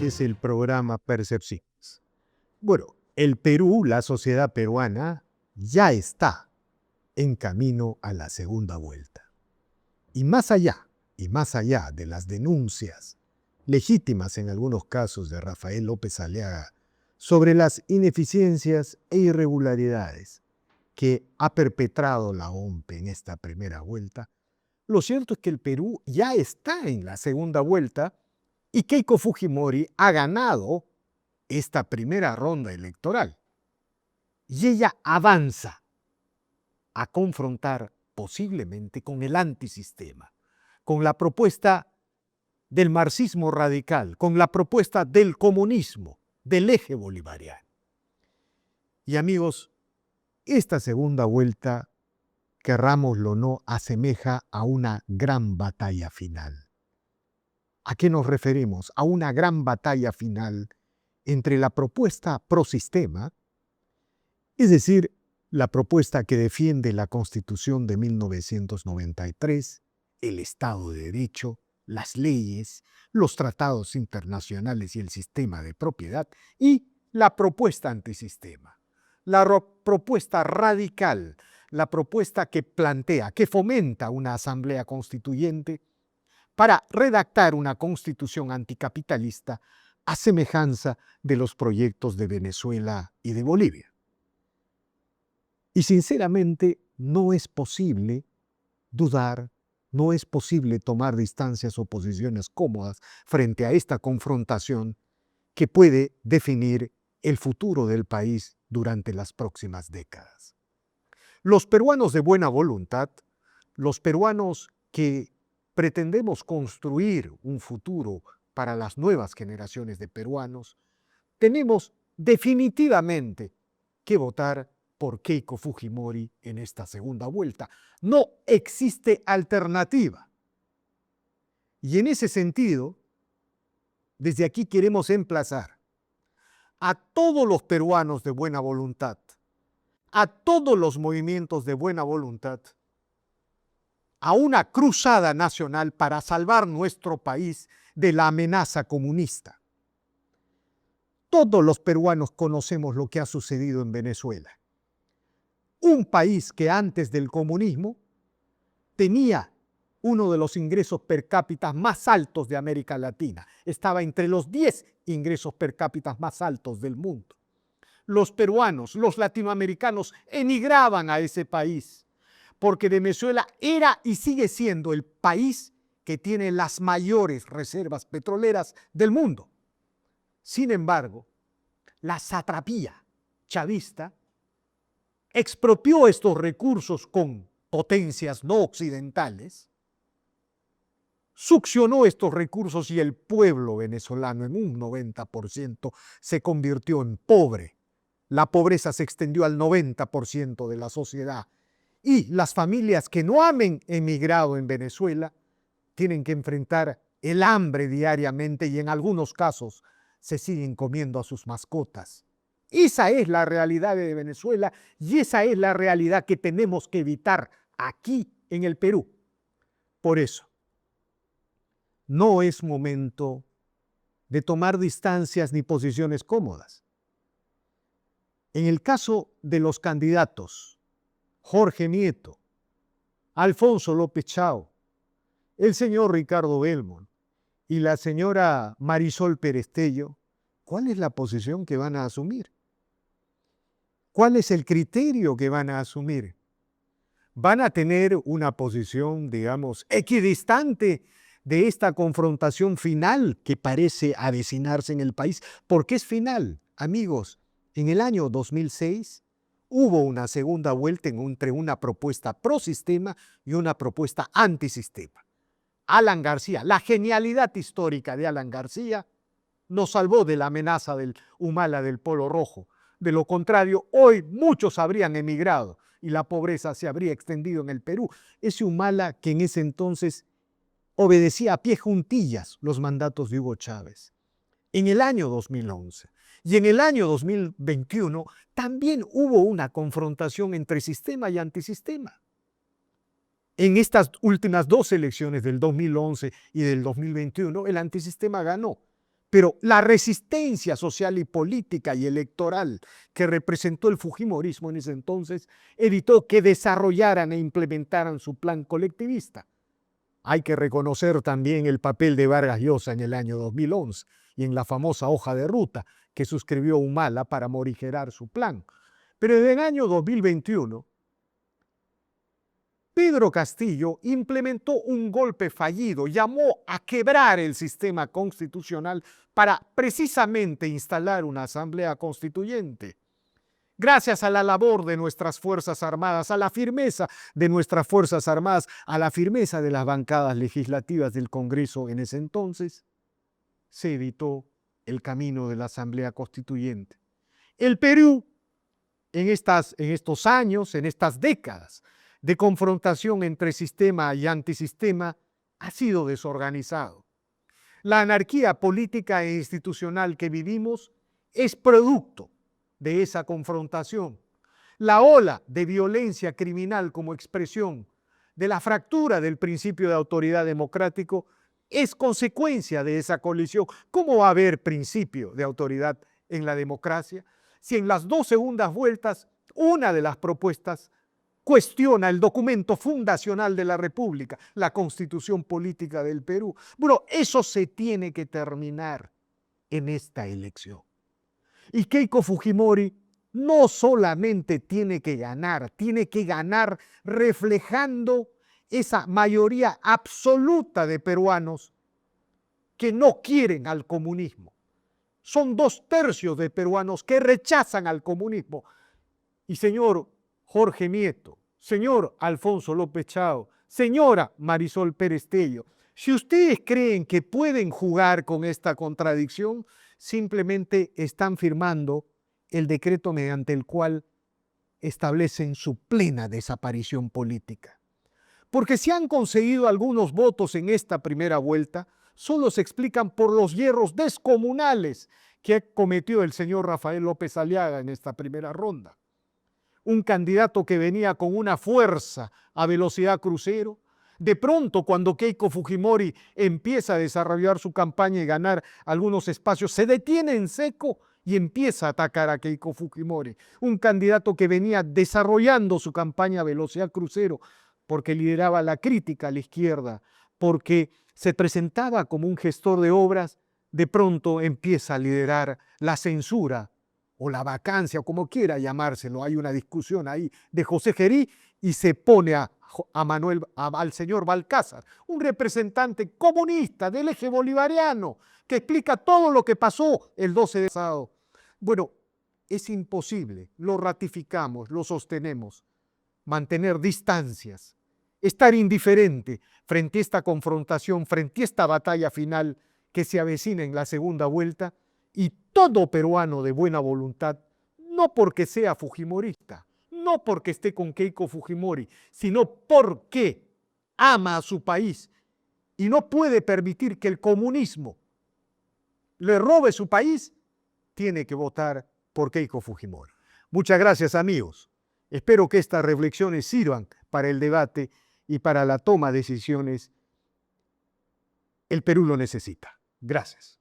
es el programa Percepciones. Bueno, el Perú, la sociedad peruana, ya está en camino a la segunda vuelta. Y más allá de las denuncias legítimas en algunos casos de Rafael López Aliaga sobre las ineficiencias e irregularidades que ha perpetrado la OMP en esta primera vuelta, lo cierto es que el Perú ya está en la segunda vuelta y Keiko Fujimori ha ganado esta primera ronda electoral. Y ella avanza a confrontar posiblemente con el antisistema, con la propuesta del marxismo radical, con la propuesta del comunismo, del eje bolivariano. Y amigos, esta segunda vuelta, querrámoslo o no, asemeja a una gran batalla final. ¿A qué nos referimos? A una gran batalla final entre la propuesta prosistema, es decir, la propuesta que defiende la Constitución de 1993, el Estado de Derecho, las leyes, los tratados internacionales y el sistema de propiedad, y la propuesta antisistema, la propuesta radical, la propuesta que plantea, que fomenta una asamblea constituyente para redactar una constitución anticapitalista a semejanza de los proyectos de Venezuela y de Bolivia. Y sinceramente no es posible dudar, no es posible tomar distancias o posiciones cómodas frente a esta confrontación que puede definir el futuro del país durante las próximas décadas. Los peruanos de buena voluntad, los peruanos que pretendemos construir un futuro para las nuevas generaciones de peruanos, tenemos definitivamente que votar por Keiko Fujimori en esta segunda vuelta. No existe alternativa. Y en ese sentido, desde aquí queremos emplazar a todos los peruanos de buena voluntad, a todos los movimientos de buena voluntad, a una cruzada nacional para salvar nuestro país de la amenaza comunista. Todos los peruanos conocemos lo que ha sucedido en Venezuela. Un país que antes del comunismo tenía uno de los ingresos per cápita más altos de América Latina. Estaba entre los 10 ingresos per cápita más altos del mundo. Los peruanos, los latinoamericanos emigraban a ese país porque Venezuela era y sigue siendo el país que tiene las mayores reservas petroleras del mundo. Sin embargo, la satrapía chavista expropió estos recursos con potencias no occidentales, succionó estos recursos y el pueblo venezolano en un 90% se convirtió en pobre. La pobreza se extendió al 90% de la sociedad. Y las familias que no han emigrado en Venezuela tienen que enfrentar el hambre diariamente y en algunos casos se siguen comiendo a sus mascotas. Esa es la realidad de Venezuela y esa es la realidad que tenemos que evitar aquí en el Perú. Por eso, no es momento de tomar distancias ni posiciones cómodas. En el caso de los candidatos Jorge Nieto, Alfonso López Chao, el señor Ricardo Belmont y la señora Marisol Perestello, ¿cuál es la posición que van a asumir? ¿Cuál es el criterio que van a asumir? ¿Van a tener una posición, digamos, equidistante de esta confrontación final que parece avecinarse en el país? Porque es final, amigos. En el año 2006 hubo una segunda vuelta entre una propuesta prosistema y una propuesta antisistema. Alan García, la genialidad histórica de Alan García, nos salvó de la amenaza del Humala del Polo Rojo. De lo contrario, hoy muchos habrían emigrado y la pobreza se habría extendido en el Perú. Ese Humala que en ese entonces obedecía a pie juntillas los mandatos de Hugo Chávez. En el año 2011 y en el año 2021 también hubo una confrontación entre sistema y antisistema. En estas últimas dos elecciones del 2011 y del 2021, el antisistema ganó. Pero la resistencia social y política y electoral que representó el fujimorismo en ese entonces evitó que desarrollaran e implementaran su plan colectivista. Hay que reconocer también el papel de Vargas Llosa en el año 2011 y en la famosa hoja de ruta que suscribió Humala para morigerar su plan. Pero en el año 2021, Pedro Castillo implementó un golpe fallido, llamó a quebrar el sistema constitucional para precisamente instalar una asamblea constituyente. Gracias a la labor de nuestras Fuerzas Armadas, a la firmeza de nuestras Fuerzas Armadas, a la firmeza de las bancadas legislativas del Congreso en ese entonces, se evitó el camino de la Asamblea Constituyente. El Perú, en estos años, en estas décadas de confrontación entre sistema y antisistema, ha sido desorganizado. La anarquía política e institucional que vivimos es producto de esa confrontación. La ola de violencia criminal como expresión de la fractura del principio de autoridad democrático es consecuencia de esa colisión. ¿Cómo va a haber principio de autoridad en la democracia si en las 2 segundas vueltas una de las propuestas cuestiona el documento fundacional de la República, la Constitución Política del Perú? Bueno, eso se tiene que terminar en esta elección. Y Keiko Fujimori no solamente tiene que ganar reflejando esa mayoría absoluta de peruanos que no quieren al comunismo. Son 2/3 de peruanos que rechazan al comunismo. Y señor Jorge Nieto, señor Alfonso López Chao, señora Marisol Pérez Tello, si ustedes creen que pueden jugar con esta contradicción, simplemente están firmando el decreto mediante el cual establecen su plena desaparición política. Porque si han conseguido algunos votos en esta primera vuelta, solo se explican por los hierros descomunales que ha cometido el señor Rafael López Aliaga en esta primera ronda. Un candidato que venía con una fuerza a velocidad crucero. De pronto, cuando Keiko Fujimori empieza a desarrollar su campaña y ganar algunos espacios, se detiene en seco y empieza a atacar a Keiko Fujimori. Un candidato que venía desarrollando su campaña a velocidad crucero porque lideraba la crítica a la izquierda, porque se presentaba como un gestor de obras, de pronto empieza a liderar la censura o la vacancia, o como quiera llamárselo. Hay una discusión ahí de José Gerí y se pone al señor Balcázar, un representante comunista del eje bolivariano, que explica todo lo que pasó el 12 de sábado. Bueno, es imposible, lo ratificamos, lo sostenemos, mantener distancias, estar indiferente frente a esta confrontación, frente a esta batalla final que se avecina en la segunda vuelta, y todo peruano de buena voluntad, no porque sea fujimorista, no porque esté con Keiko Fujimori, sino porque ama a su país y no puede permitir que el comunismo le robe su país, tiene que votar por Keiko Fujimori. Muchas gracias, amigos. Espero que estas reflexiones sirvan para el debate y para la toma de decisiones. El Perú lo necesita. Gracias.